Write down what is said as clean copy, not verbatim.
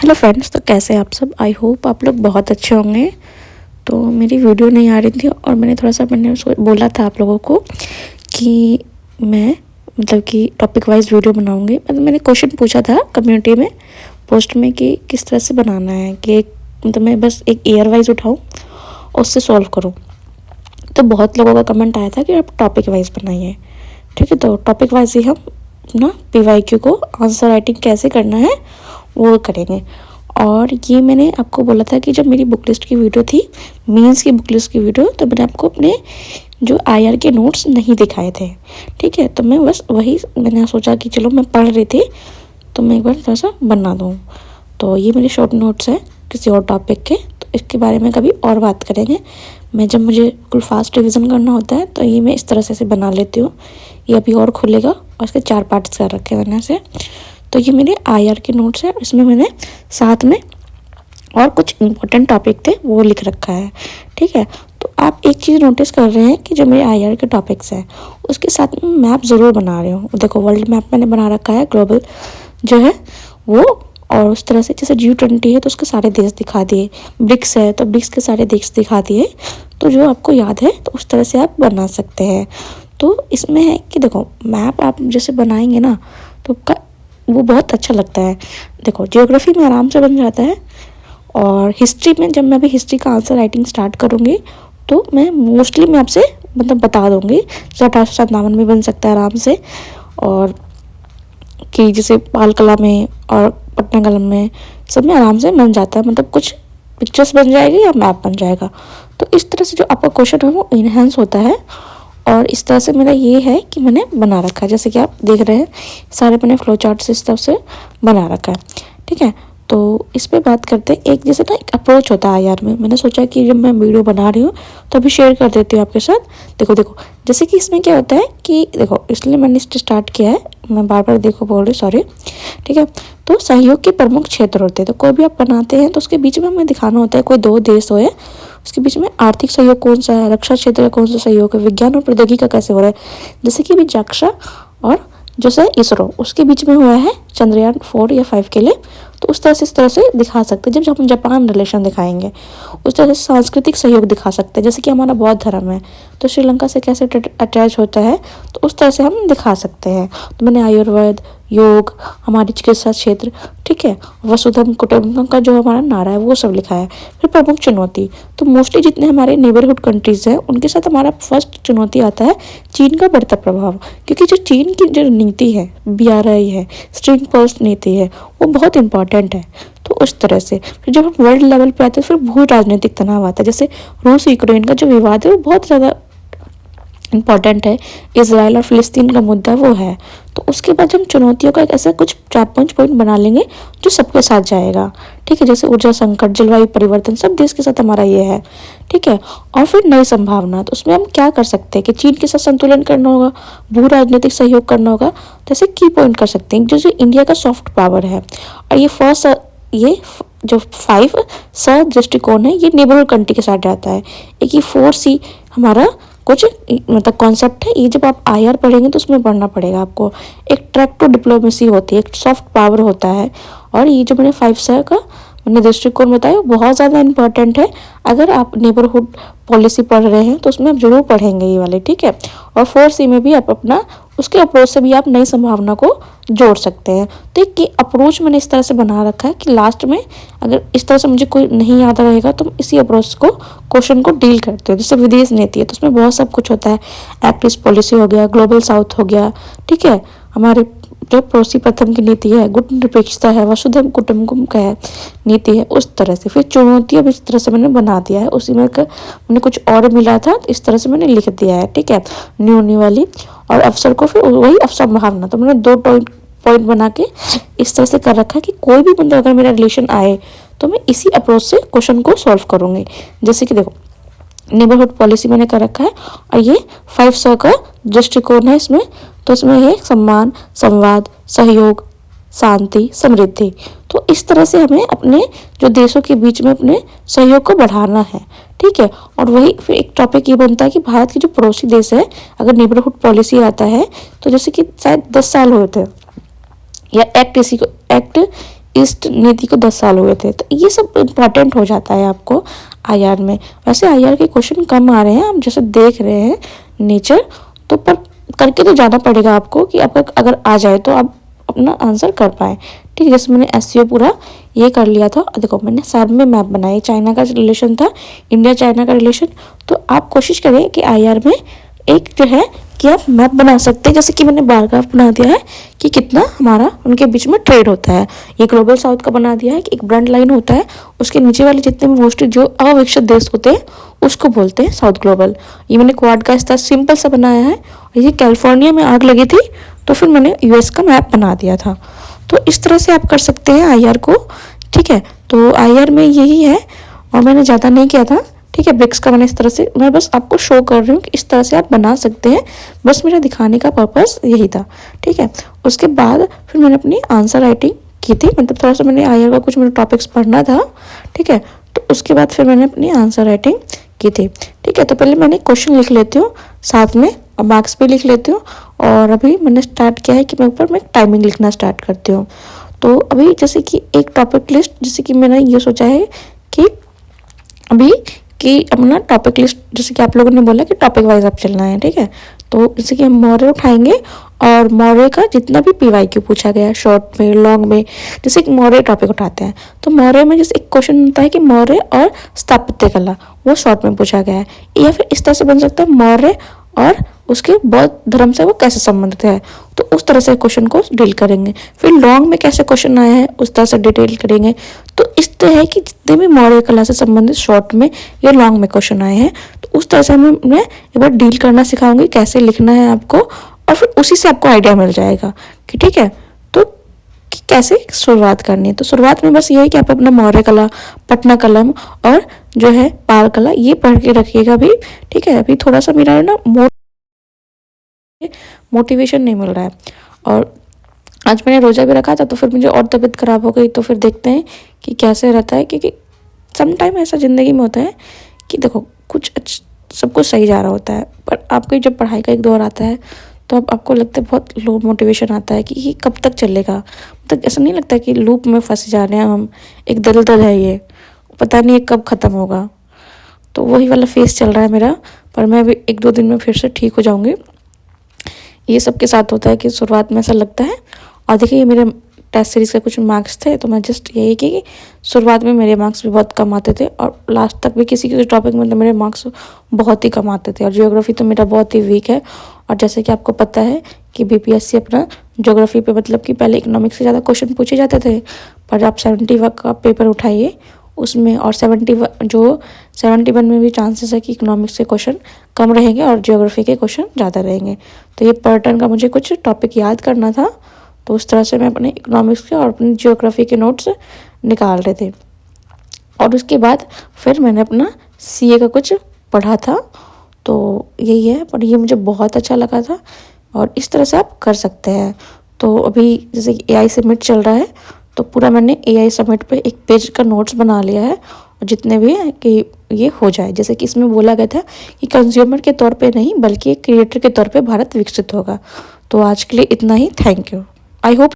Hello friends, तो कैसे हैं आप सब। आई होप आप लोग बहुत अच्छे होंगे। तो मेरी वीडियो नहीं आ रही थी और मैंने बोला था आप लोगों को कि मैं मतलब कि टॉपिक वाइज वीडियो बनाऊंगी। मतलब मैंने क्वेश्चन पूछा था कम्युनिटी में पोस्ट में कि किस तरह से बनाना है कि मतलब मैं बस एक ईयर वाइज उठाऊँ और उससे सॉल्व करूँ। तो बहुत लोगों का कमेंट आया था कि आप टॉपिक वाइज बनाइए। ठीक है, तो टॉपिक वाइज ही हम अपना PYQ को आंसर राइटिंग कैसे करना है वो करेंगे। और ये मैंने आपको बोला था कि जब मेरी बुक लिस्ट की वीडियो थी, मीन्स की बुक लिस्ट की वीडियो, तो मैंने आपको अपने जो IR के नोट्स नहीं दिखाए थे। ठीक है, तो मैं बस वही मैंने सोचा कि चलो मैं पढ़ रही थी तो मैं एक बार थोड़ा सा बना दूँ। तो ये मेरे शॉर्ट नोट्स हैं किसी और टॉपिक के, तो इसके बारे में कभी और बात करेंगे। मैं जब मुझे बिल्कुल फास्ट रिविज़न करना होता है तो ये मैं इस तरह से बना लेती हूँ। ये अभी और खुलेगा और इसके 4 पार्ट्स कर रखे मैंने से। तो ये मेरे IR के नोट्स हैं, इसमें मैंने साथ में और कुछ इम्पोर्टेंट टॉपिक थे वो लिख रखा है। ठीक है, तो आप एक चीज़ नोटिस कर रहे हैं कि जो मेरे IR के टॉपिक्स हैं उसके साथ में मैप ज़रूर बना रही हूँ। देखो, वर्ल्ड मैप मैंने बना रखा है, ग्लोबल जो है वो, और उस तरह से जैसे G20 है तो उसके सारे देश दिखा दिए, ब्रिक्स है तो ब्रिक्स के सारे देश दिखा दिए। तो जो आपको याद है तो उस तरह से आप बना सकते हैं। तो इसमें है कि देखो, मैप आप जैसे बनाएंगे ना तो वो बहुत अच्छा लगता है। देखो, ज्योग्राफी में आराम से बन जाता है, और हिस्ट्री में जब मैं अभी हिस्ट्री का आंसर राइटिंग स्टार्ट करूँगी तो मैं मोस्टली मैं आपसे मतलब बता दूँगी। 1857 में बन सकता है आराम से, और कि जैसे पाल कला में और पटना कलम में सब में आराम से बन जाता है। मतलब कुछ पिक्चर्स बन जाएगी या मैप बन जाएगा। तो इस तरह से जो आपका क्वेश्चन है वो इन्हेंस होता है। और इस तरह से मेरा ये है कि मैंने बना रखा है, जैसे कि आप देख रहे हैं सारे मैंने फ्लो चार्ट से इस तरह से बना रखा है। ठीक है, तो इस पे बात करते हैं। एक जैसे ना एक अप्रोच होता है IR में, मैंने सोचा कि जब मैं वीडियो बना रही हूँ तो अभी शेयर कर देती हूँ आपके साथ। देखो जैसे कि इसमें क्या होता है कि देखो, इसलिए मैंने इससे स्टार्ट किया है, मैं बार बार देखो बोल रही, सॉरी। ठीक है, तो सहयोग के प्रमुख क्षेत्र होते हैं। तो कोई भी आप बनाते हैं तो उसके बीच में हमें दिखाना होता है, कोई 2 देश हो उसके बीच में आर्थिक सहयोग कौन सा है, रक्षा क्षेत्र का कौन सा सहयोग है, विज्ञान और प्रौद्योगिकी का कैसे हो रहा है। जैसे कि अभी JAXA और जैसे ISRO उसके बीच में हुआ है चंद्रयान 4 या 5 के लिए। तो उस तरह से इस तरह से दिखा सकते हैं। जब हम जापान रिलेशन दिखाएंगे उस तरह से सांस्कृतिक सहयोग दिखा सकते हैं। जैसे कि हमारा बौद्ध धर्म है तो श्रीलंका से कैसे अटैच होता है, तो उस तरह से हम दिखा सकते हैं। तो मैंने आयुर्वेद, योग, हमारी चिकित्सा क्षेत्र, ठीक है, वसुधैव कुटुंबकम का जो हमारा नारा है वो सब लिखा है। फिर प्रमुख चुनौती, तो मोस्टली जितने हमारे नेबरहुड कंट्रीज हैं उनके साथ हमारा फर्स्ट चुनौती आता है चीन का बढ़ता प्रभाव। क्योंकि जो चीन की जो नीति है, BRI है, स्ट्रिंग पर्स नीति है, वो बहुत इंपॉर्टेंट है। तो उस तरह से फिर जब हम वर्ल्ड लेवल पे आते हैं फिर भू राजनीतिक तनाव आता है। जैसे रूस यूक्रेन का जो विवाद है वो बहुत ज़्यादा इम्पॉर्टेंट है। इजराइल और फिलिस्तीन का मुद्दा वो है। तो उसके बाद हम चुनौतियों का एक ऐसा कुछ 4-5 पॉइंट बना लेंगे जो सबके साथ जाएगा। ठीक है, जैसे ऊर्जा संकट, जलवायु परिवर्तन, सब देश के साथ हमारा ये है। ठीक है, और फिर नई संभावना, तो उसमें हम क्या कर सकते हैं कि चीन के साथ संतुलन करना होगा, भू राजनीतिक सहयोग करना होगा। तो ऐसे की पॉइंट कर सकते हैं जो इंडिया का सॉफ्ट पावर है। और ये जो 5 स दृष्टिकोण है ये नेबरहुड कंट्री के साथ जाता है। एक ये 4C हमारा कुछ मतलब कॉन्सेप्ट है, ये जब आप IR पढ़ेंगे तो उसमें पढ़ना पड़ेगा आपको। एक ट्रैक टू डिप्लोमेसी होती है, एक सॉफ्ट पावर होता है। और ये जो मैंने 5 का मैंने दृष्टिकोण बताया बहुत ज़्यादा इंपॉर्टेंट है। अगर आप नेबरहुड पॉलिसी पढ़ रहे हैं तो उसमें आप जरूर पढ़ेंगे ये वाले। ठीक है, और 4C में भी आप अपना उसके अप्रोच से भी आप नई संभावना को जोड़ सकते हैं। तो एक अप्रोच मैंने इस तरह से बना रखा है कि लास्ट में अगर इस तरह से मुझे कोई नहीं याद रहेगा तो इसी अप्रोच को क्वेश्चन को डील करते हैं। जैसे विदेश नीति है तो उसमें बहुत सब कुछ होता है। एक्ट ईस्ट पॉलिसी हो गया, ग्लोबल साउथ हो गया। ठीक है, हमारे जो पड़ोसी प्रथम की नीति है, गुट निरपेक्षता है, वसुधैव कुटुंबकम का है नीति है, उस तरह से। फिर चुनौतियाँ भी इस तरह से मैंने बना दिया है। उसी में मैंने कुछ और मिला था तो इस तरह से मैंने लिख दिया है। ठीक है, न्यू वाली, और अवसर को फिर वही अवसर संभावना। तो मैंने 2 पॉइंट बना के इस तरह से कर रखा है कि कोई भी बंदा अगर मेरा रिलेशन आए तो मैं इसी अप्रोच से क्वेश्चन को सॉल्व करूँगी। जैसे कि देखो, नेबरहुड पॉलिसी मैंने कर रखा है और ये 5 का दृष्टिकोण है इसमें। तो इसमें है सम्मान, संवाद, सहयोग, शांति, समृद्धि। तो इस तरह से हमें अपने जो देशों के बीच में अपने सहयोग को बढ़ाना है। ठीक है, और वही फिर एक टॉपिक ये बनता है कि भारत के जो पड़ोसी देश है अगर नेबरहुड पॉलिसी आता है तो जैसे कि शायद 10 साल हुए थे या एक्ट ईस्ट नीति को 10 साल हुए थे। तो ये सब इम्पॉर्टेंट हो जाता है आपको आईआर में। वैसे आईआर के क्वेश्चन कम आ रहे हैं, आप जैसे देख रहे हैं नेचर, तो पर करके तो जाना पड़ेगा आपको कि आपका अगर आ जाए तो आप अपना आंसर कर पाए। ठीक है, जैसे मैंने एससीओ पूरा ये कर लिया था। देखो मैंने साइड में मैप बनाई, चाइना का रिलेशन था, इंडिया चाइना का रिलेशन। तो आप कोशिश करें कि आईआर में एक जो है कि आप मैप बना सकते हैं, जैसे कि मैंने बार ग्राफ बना दिया है कि कितना हमारा उनके बीच में ट्रेड होता है। ये ग्लोबल साउथ का बना दिया है कि एक ब्रंट लाइन होता है, उसके नीचे वाले जितने भी मोस्टली जो अविकसित देश होते हैं उसको बोलते हैं साउथ ग्लोबल। ये मैंने क्वाड का इस तरह सिंपल सा बनाया है। ये कैलिफोर्निया में आग लगी थी तो फिर मैंने यूएस का मैप बना दिया था। तो इस तरह से आप कर सकते हैं आईआर को। ठीक है, तो आईआर में यही है और मैंने ज़्यादा नहीं किया था। ठीक है, ब्रिक्स का मैंने इस तरह से, मैं बस आपको शो कर रही हूँ कि इस तरह से आप बना सकते हैं। बस मेरा दिखाने का पर्पस यही था। ठीक है, उसके बाद फिर मैंने अपनी आंसर राइटिंग की थी, मतलब थोड़ा सा मैंने आईआर का कुछ मेरे टॉपिक्स पढ़ना था। ठीक है, तो उसके बाद फिर मैंने अपनी आंसर राइटिंग की थी। ठीक है, तो पहले मैंने क्वेश्चन लिख लेती हूँ साथ में और मार्क्स भी लिख लेती हूँ। और अभी मैंने स्टार्ट किया है कि मैं ऊपर मैं टाइमिंग लिखना स्टार्ट करती हूँ। तो अभी जैसे कि एक टॉपिक लिस्ट, जैसे कि मैंने ये सोचा है कि अभी कि अपना टॉपिक लिस्ट, जैसे कि आप लोगों ने बोला कि टॉपिक वाइज आप चलना है। ठीक है, तो जैसे कि हम मौर्य उठाएंगे और मौर्य का जितना भी पीवाईक्यू पूछा गया है शॉर्ट में लॉन्ग में, जैसे एक मौर्य टॉपिक उठाते हैं तो मौर्य में जैसे एक क्वेश्चन होता है कि मौर्य और स्थापत्य कला, वो शॉर्ट में पूछा गया है। या फिर इस तरह से बन सकता है मौर्य और उसके बौद्ध धर्म से वो कैसे संबंधित है, तो उस तरह से क्वेश्चन को डील करेंगे। फिर लॉन्ग में कैसे क्वेश्चन आए हैं उस तरह से डिटेल करेंगे। तो इस तरह है कि जितने भी मौर्य कला से संबंधित शॉर्ट में या लॉन्ग में क्वेश्चन आए हैं तो उस तरह से मैं एक बार डील करना सिखाऊंगी, कैसे लिखना है आपको, और फिर उसी से आपको आइडिया मिल जाएगा कि ठीक है तो कि कैसे शुरुआत करनी है। तो शुरुआत में बस ये है कि आप अपना मौर्य कला, पटना कलम और जो है पाल कला ये पढ़ के रखिएगा अभी। ठीक है, अभी थोड़ा सा मेरा ना मोटिवेशन नहीं मिल रहा है और आज मैंने रोज़ा भी रखा था तो फिर मुझे और तबीयत ख़राब हो गई। तो फिर देखते हैं कि कैसे रहता है, क्योंकि सम टाइम ऐसा ज़िंदगी में होता है कि देखो कुछ सब कुछ सही जा रहा होता है, पर आपकी जब पढ़ाई का एक दौर आता है तो अब आपको लगता है बहुत लो मोटिवेशन आता है कि ये कब तक चलेगा। मतलब ऐसा नहीं लगता कि लूप में फंस जा रहे हैं हम, एक दलदल है ये, पता नहीं कब ख़त्म होगा। तो वही वाला फेस चल रहा है मेरा, पर मैं अभी 1-2 दिन में फिर से ठीक हो जाऊँगी। ये सबके साथ होता है कि शुरुआत में ऐसा लगता है। और देखिए ये मेरे टेस्ट सीरीज़ के कुछ मार्क्स थे, तो मैं जस्ट यही कि शुरुआत में मेरे मार्क्स भी बहुत कम आते थे और लास्ट तक भी किसी किसी टॉपिक में तो मेरे मार्क्स बहुत ही कम आते थे। और ज्योग्राफी तो मेरा बहुत ही वीक है। और जैसे कि आपको पता है कि बीपीएससी अपना ज्योग्राफी पे मतलब कि पहले इकोनॉमिक्स से ज़्यादा क्वेश्चन पूछे जाते थे, पर आप 71 का पेपर उठाइए उसमें, और 71 में भी चांसेस है कि इकोनॉमिक्स के क्वेश्चन कम रहेंगे और ज्योग्राफी के क्वेश्चन ज़्यादा रहेंगे। तो ये पैटर्न का मुझे कुछ टॉपिक याद करना था, तो उस तरह से मैं अपने इकोनॉमिक्स के और अपनी ज्योग्राफी के नोट्स निकाल रहे थे। और उसके बाद फिर मैंने अपना सीए का कुछ पढ़ा था, तो यही है। पर ये मुझे बहुत अच्छा लगा था और इस तरह से आप कर सकते हैं। तो अभी जैसे एआई समिट चल रहा है तो पूरा मैंने एआई समिट पे एक पेज का नोट्स बना लिया है, और जितने भी हैं कि ये हो जाए। जैसे कि इसमें बोला गया था कि कंज्यूमर के तौर पे नहीं बल्कि एक क्रिएटर के तौर पे भारत विकसित होगा। तो आज के लिए इतना ही। Thank you. I hope